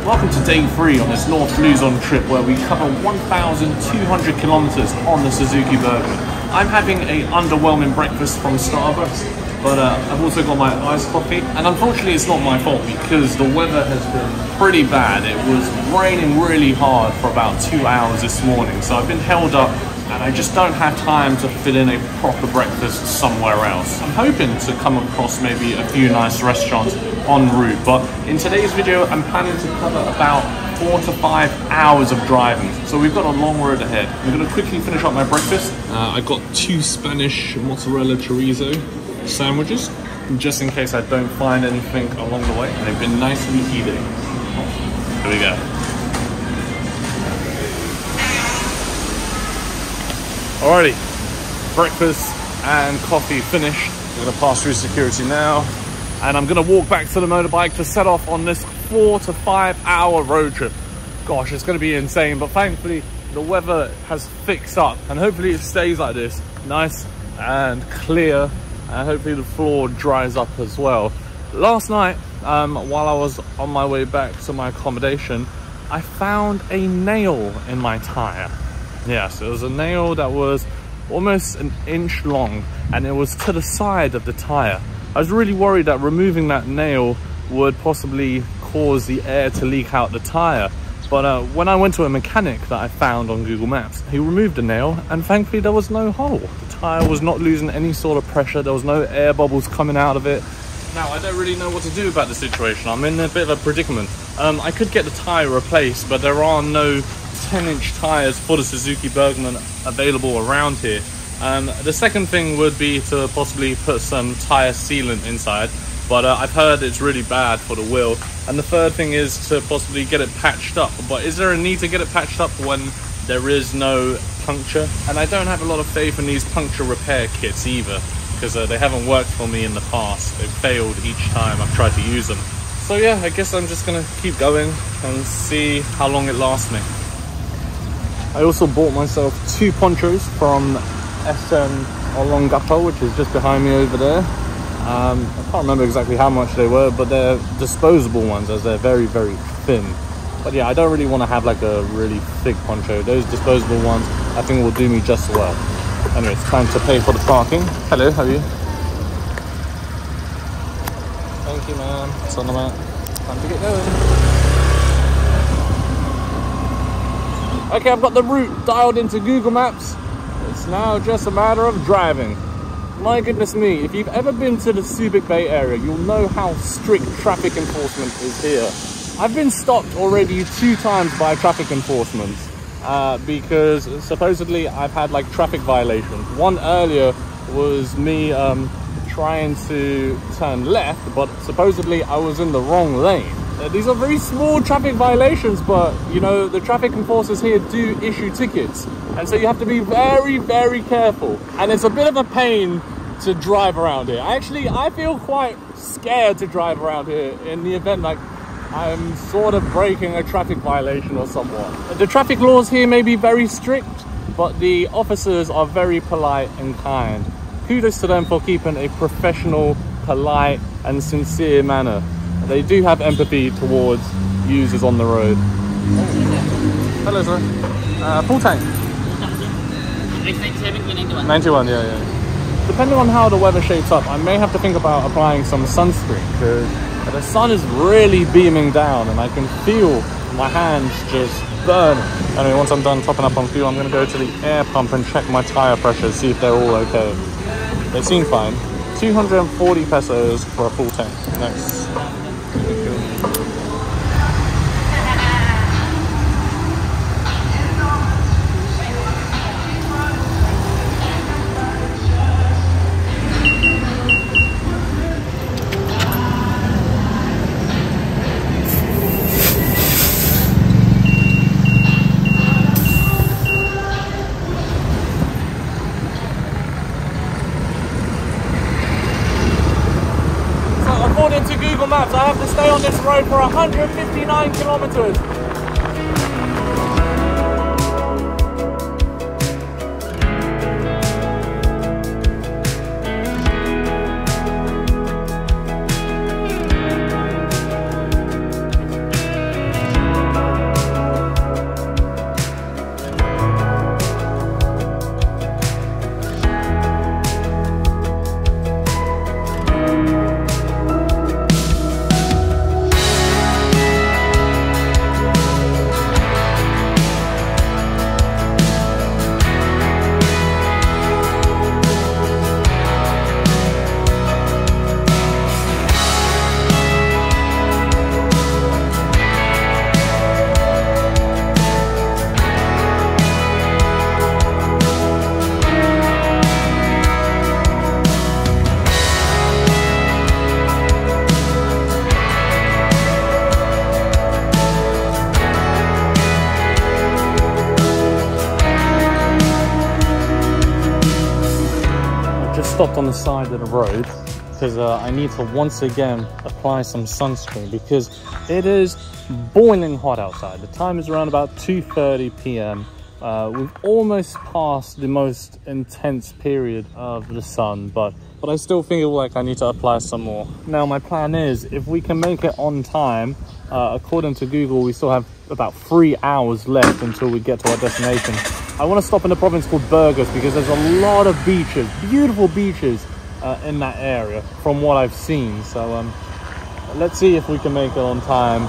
Welcome to day 3 on this North Luzon trip where we cover 1,200 kilometers on the Suzuki Bergman. I'm having an underwhelming breakfast from Starbucks, but I've also got my iced coffee, and unfortunately it's not my fault because the weather has been pretty bad. It was raining really hard for about 2 hours this morning, so I've been held up and I just don't have time to fit in a proper breakfast somewhere else. I'm hoping to come across maybe a few nice restaurants en route, but in today's video I'm planning to cover about 4 to 5 hours of driving, so we've got a long road ahead. I'm going to quickly finish up my breakfast. I got 2 Spanish mozzarella chorizo sandwiches, just in case I don't find anything along the way, and they've been nicely heated. There we go. Alrighty, breakfast and coffee finished. I'm going to pass through security now, and I'm going to walk back to the motorbike to set off on this 4 to 5 hour road trip. Gosh, it's going to be insane, but thankfully the weather has fixed up, and hopefully it stays like this, nice and clear, and hopefully the floor dries up as well. Last night, while I was on my way back to my accommodation, I found a nail in my tire. Yes, it was a nail that was almost an inch long, and it was to the side of the tire. I was really worried that removing that nail would possibly cause the air to leak out the tire. But when I went to a mechanic that I found on Google Maps, he removed the nail, and thankfully there was no hole. The tire was not losing any sort of pressure. There was no air bubbles coming out of it. Now, I don't really know what to do about the situation. I'm in a bit of a predicament. I could get the tire replaced, but there are no 10-inch tires for the Suzuki Bergman available around here. The second thing would be to possibly put some tire sealant inside, but I've heard it's really bad for the wheel. And the third thing is to possibly get it patched up. But is there a need to get it patched up when there is no puncture? And I don't have a lot of faith in these puncture repair kits either, because they haven't worked for me in the past. They've failed each time I've tried to use them. So yeah, I guess I'm just gonna keep going and see how long it lasts me. I also bought myself 2 ponchos from SM Olongapo, which is just behind me over there. I can't remember exactly how much they were, but they're disposable ones as they're very, very thin. But yeah, I don't really want to have like a really thick poncho. Those disposable ones I think will do me just well. Anyway, it's time to pay for the parking. Hello, how are you? Thank you, man. It's on the mat. Time to get going. Okay, I've got the route dialed into Google Maps. It's now just a matter of driving. My goodness me, if you've ever been to the Subic Bay area, you'll know how strict traffic enforcement is here. I've been stopped already 2 times by traffic enforcement because supposedly I've had like traffic violations. One earlier was me trying to turn left, but supposedly I was in the wrong lane. These are very small traffic violations, but you know, the traffic enforcers here do issue tickets, and so you have to be very, very careful. And it's a bit of a pain to drive around here. Actually, I feel quite scared to drive around here in the event like I'm sort of breaking a traffic violation or somewhat. The traffic laws here may be very strict, but the officers are very polite and kind. Kudos to them for keeping a professional, polite and sincere manner. They do have empathy towards users on the road. Hello, sir. Full tank? 91, yeah. Depending on how the weather shapes up, I may have to think about applying some sunscreen, because the sun is really beaming down and I can feel my hands just burning. Anyway, once I'm done topping up on fuel, I'm going to go to the air pump and check my tire pressure, see if they're all okay. They seem fine. 240 pesos for a full tank. Nice. According to Google Maps, I have to stay on this road for 159 kilometers. stopped on the side of the road because I need to once again apply some sunscreen because it is boiling hot outside. The time is around about 2:30 p.m. We've almost passed the most intense period of the sun, but I still feel like I need to apply some more. Now my plan is, if we can make it on time, according to Google, we still have about 3 hours left until we get to our destination. I want to stop in a province called Burgos because there's a lot of beaches, beautiful beaches in that area from what I've seen. So let's see if we can make it on time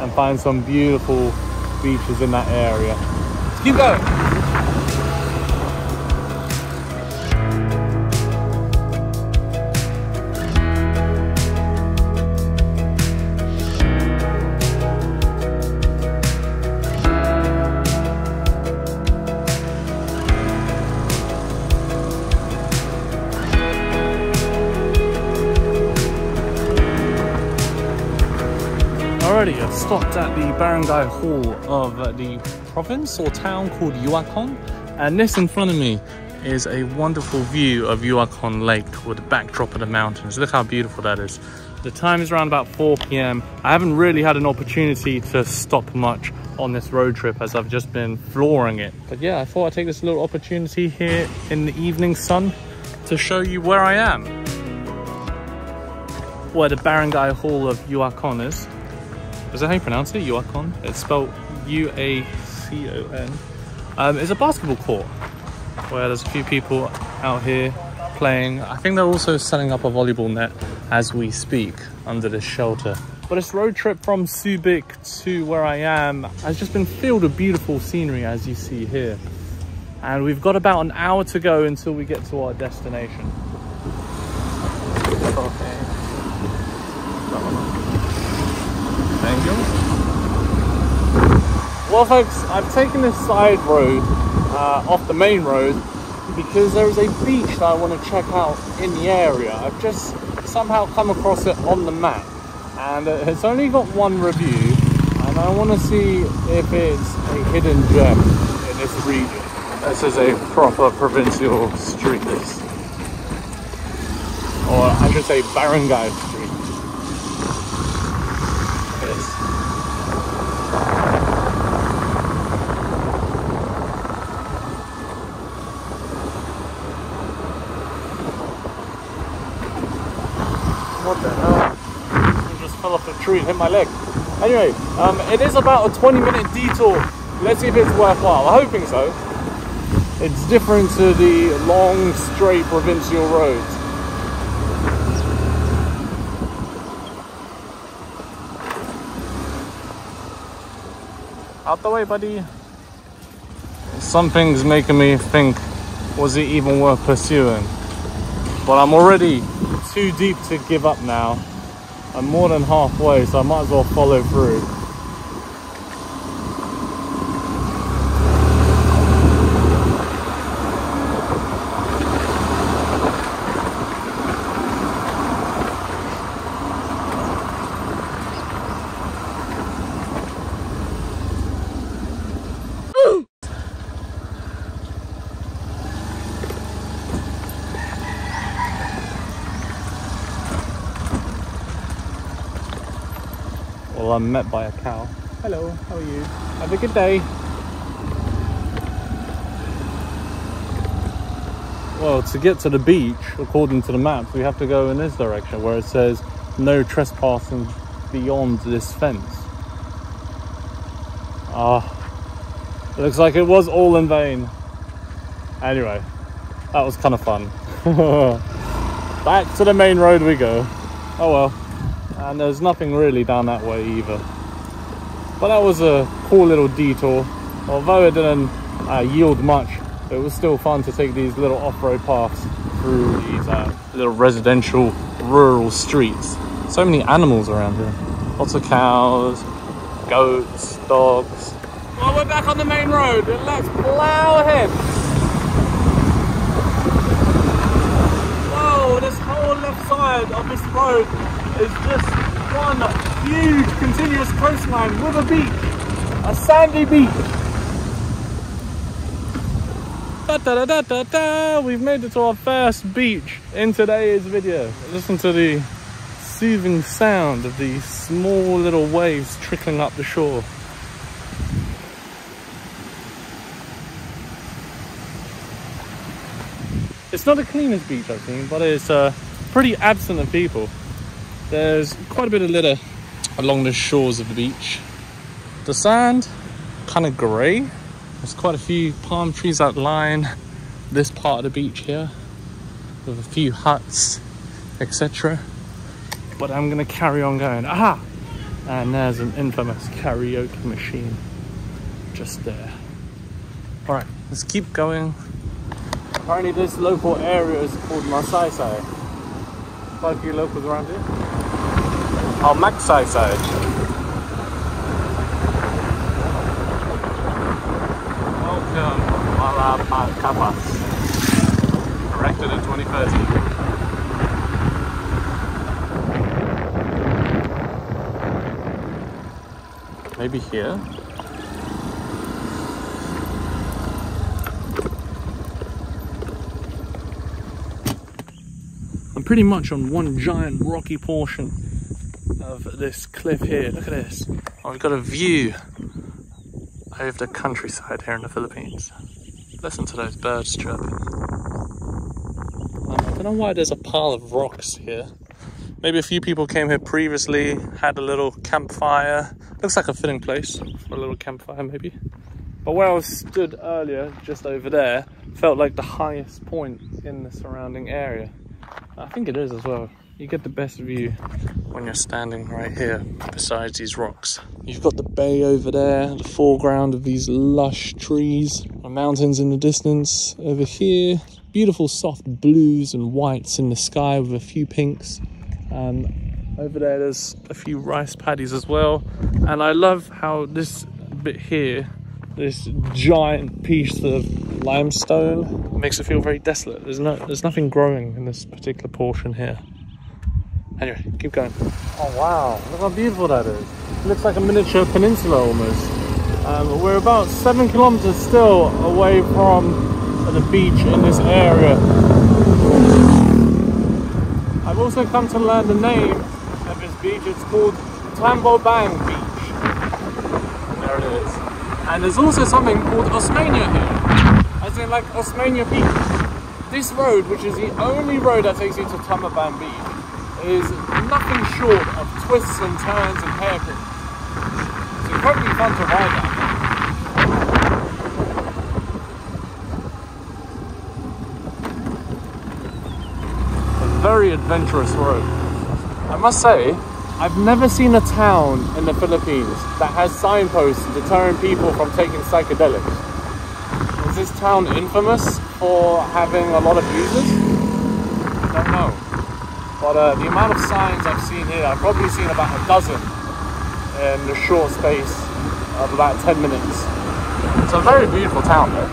and find some beautiful beaches in that area. Let's keep going. Alrighty, I've stopped at the barangay hall of the province or town called Yuacon, and this in front of me is a wonderful view of Yuacon Lake with the backdrop of the mountains. Look how beautiful that is. The time is around about 4 p.m. I haven't really had an opportunity to stop much on this road trip as I've just been flooring it. But yeah, I thought I'd take this little opportunity here in the evening sun to show you where I am. Where the barangay hall of Yuacon is. Is that how you pronounce it? Yuacon? It's spelled U-A-C-O-N. It's a basketball court where there's a few people out here playing. I think they're also setting up a volleyball net as we speak under this shelter. But this road trip from Subic to where I am has just been filled with beautiful scenery, as you see here. And we've got about an hour to go until we get to our destination. Okay. Thank you. Well folks, I've taken this side road off the main road because there is a beach that I want to check out in the area. I've just somehow come across it on the map and it's only got one review, and I want to see if it's a hidden gem in this region. This is a proper provincial street, or I should say barangay street. What the hell? I just fell off the tree and hit my leg. Anyway, it is about a 20-minute detour. Let's see if it's worthwhile. I'm hoping so. It's different to the long, straight provincial roads. Out the way, buddy. Something's making me think, was it even worth pursuing? But I'm already too deep to give up now. I'm more than halfway, so I might as well follow through. Well, I'm met by a cow. Hello, how are you? Have a good day. Well, to get to the beach, according to the map, we have to go in this direction where it says no trespassing beyond this fence. It looks like it was all in vain. Anyway, that was kind of fun. Back to the main road we go. Oh well. And there's nothing really down that way either. But that was a cool little detour. Although it didn't yield much, it was still fun to take these little off-road paths through these little residential rural streets. So many animals around here. Lots of cows, goats, dogs. Well, we're back on the main road and let's plow ahead. Whoa, this whole left side of this road is just one huge continuous coastline with a beach, a sandy beach. Da-da-da-da-da! We've made it to our first beach in today's video. Listen to the soothing sound of these small little waves trickling up the shore. It's not the cleanest beach I've seen, but it's pretty absent of people. There's quite a bit of litter along the shores of the beach. The sand, kind of grey. There's quite a few palm trees that line this part of the beach here, with a few huts, etc. But I'm gonna carry on going. Aha! And there's an infamous karaoke machine just there. All right, let's keep going. Apparently this local area is called Masaisai. Quite a few locals around here. Oh, Magsaysai. Welcome, Malapacapas. Erected in 2013. Maybe here? I'm pretty much on one giant rocky portion of this cliff here. Look at this. I've got a view over the countryside here in the Philippines. Listen to those birds chirping. I don't know why there's a pile of rocks here. Maybe a few people came here previously, had a little campfire. Looks like a fitting place for a little campfire maybe. But where I was stood earlier, just over there, felt like the highest point in the surrounding area. I think it is as well. You get the best view when you're standing right here beside these rocks. You've got the bay over there, the foreground of these lush trees, the mountains in the distance over here. Beautiful soft blues and whites in the sky with a few pinks. Over there there's a few rice paddies as well. And I love how this bit here, this giant piece of limestone, makes it feel very desolate. There's nothing growing in this particular portion here. Anyway, keep going. Oh wow, look how beautiful that is. It looks like a miniature peninsula almost. We're about 7 kilometers still away from the beach in this area. I've also come to learn the name of this beach. It's called Tambo Bang Beach. There it is. And there's also something called Osmania here. As in like Osmania Beach. This road, which is the only road that takes you to Tamabang Beach, is nothing short of twists and turns and hairpins. So it's probably fun to ride that. A very adventurous road. I must say, I've never seen a town in the Philippines that has signposts deterring people from taking psychedelics. Is this town infamous for having a lot of users? I don't know. But the amount of signs I've seen here, I've probably seen about a dozen in the short space of about 10 minutes. It's a very beautiful town though.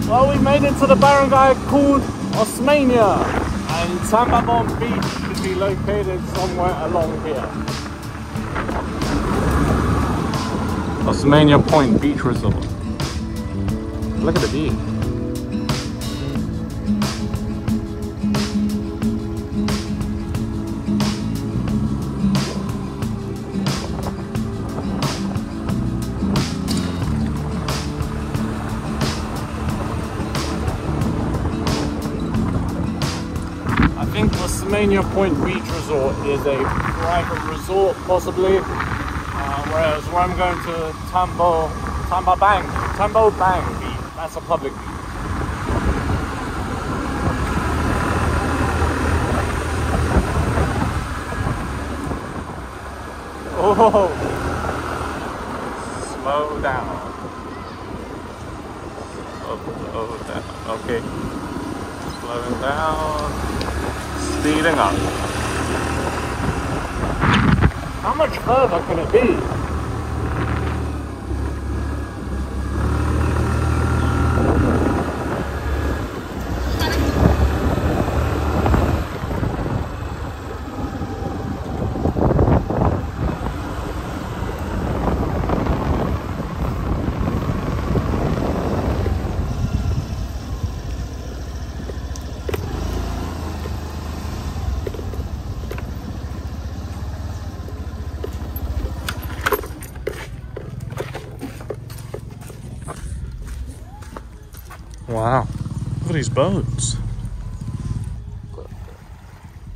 Well, we made it to the barangay called Osmania, and Tambabong Beach should be located somewhere along here. Osmania Point Beach Resort. Look at the view. I think Osmania Point Beach Resort is a private resort, possibly, whereas where I'm going to Tambo Bang Beach, that's a public beach. Oh, slow down. Slow down. Okay, slowing down. Speeding up. How much further can it be? Wow, look at these boats.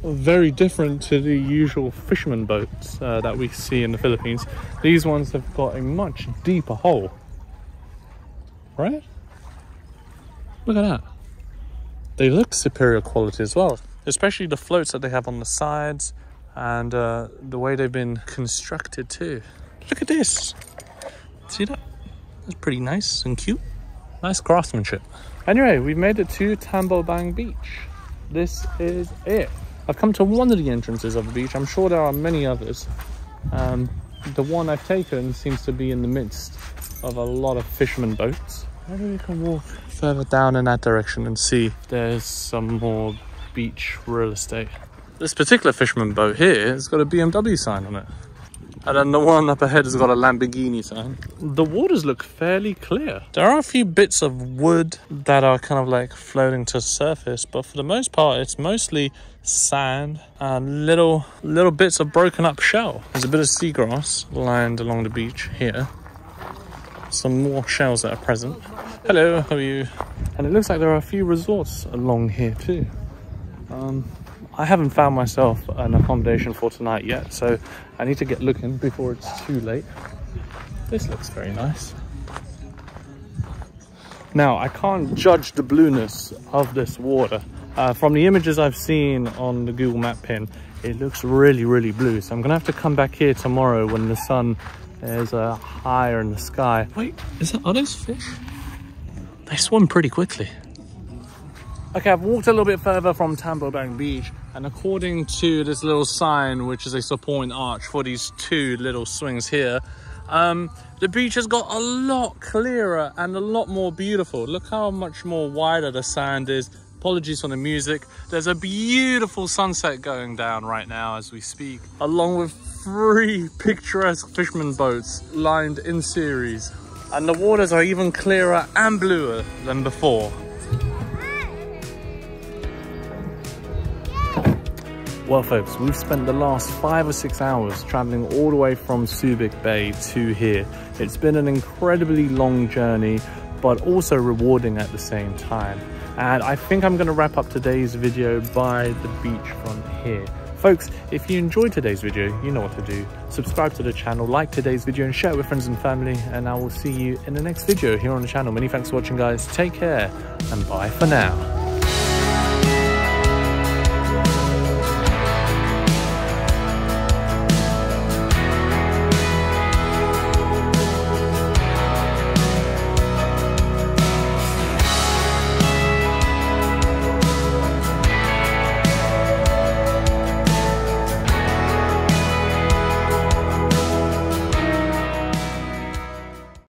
Very different to the usual fisherman boats that we see in the Philippines. These ones have got a much deeper hole. Right? Look at that. They look superior quality as well, especially the floats that they have on the sides and the way they've been constructed too. Look at this. See that? That's pretty nice and cute. Nice craftsmanship. Anyway, we've made it to Tambobang Beach. This is it. I've come to one of the entrances of the beach. I'm sure there are many others. The one I've taken seems to be in the midst of a lot of fishermen boats. Maybe we can walk further down in that direction and see if there's some more beach real estate. This particular fisherman boat here has got a BMW sign on it. And then the one up ahead has got a Lamborghini sign. The waters look fairly clear. There are a few bits of wood that are kind of like floating to the surface, but for the most part, it's mostly sand and little bits of broken up shell. There's a bit of seagrass lined along the beach here. Some more shells that are present. Hello, how are you? And it looks like there are a few resorts along here too. I haven't found myself an accommodation for tonight yet, so I need to get looking before it's too late. This looks very nice. Now, I can't judge the blueness of this water. From the images I've seen on the Google Map pin, it looks really, really blue. So I'm gonna have to come back here tomorrow when the sun is higher in the sky. Wait, are those fish? They swim pretty quickly. Okay, I've walked a little bit further from Tambobang Beach, and according to this little sign, which is a support arch for these two little swings here, the beach has got a lot clearer and a lot more beautiful. Look how much more wider the sand is. Apologies for the music. There's a beautiful sunset going down right now as we speak, along with 3 picturesque fisherman boats lined in series. And the waters are even clearer and bluer than before. Well folks, we've spent the last 5 or 6 hours traveling all the way from Subic Bay to here. It's been an incredibly long journey, but also rewarding at the same time. And I think I'm gonna wrap up today's video by the beachfront here. Folks, if you enjoyed today's video, you know what to do. Subscribe to the channel, like today's video, and share it with friends and family. And I will see you in the next video here on the channel. Many thanks for watching, guys. Take care, and bye for now.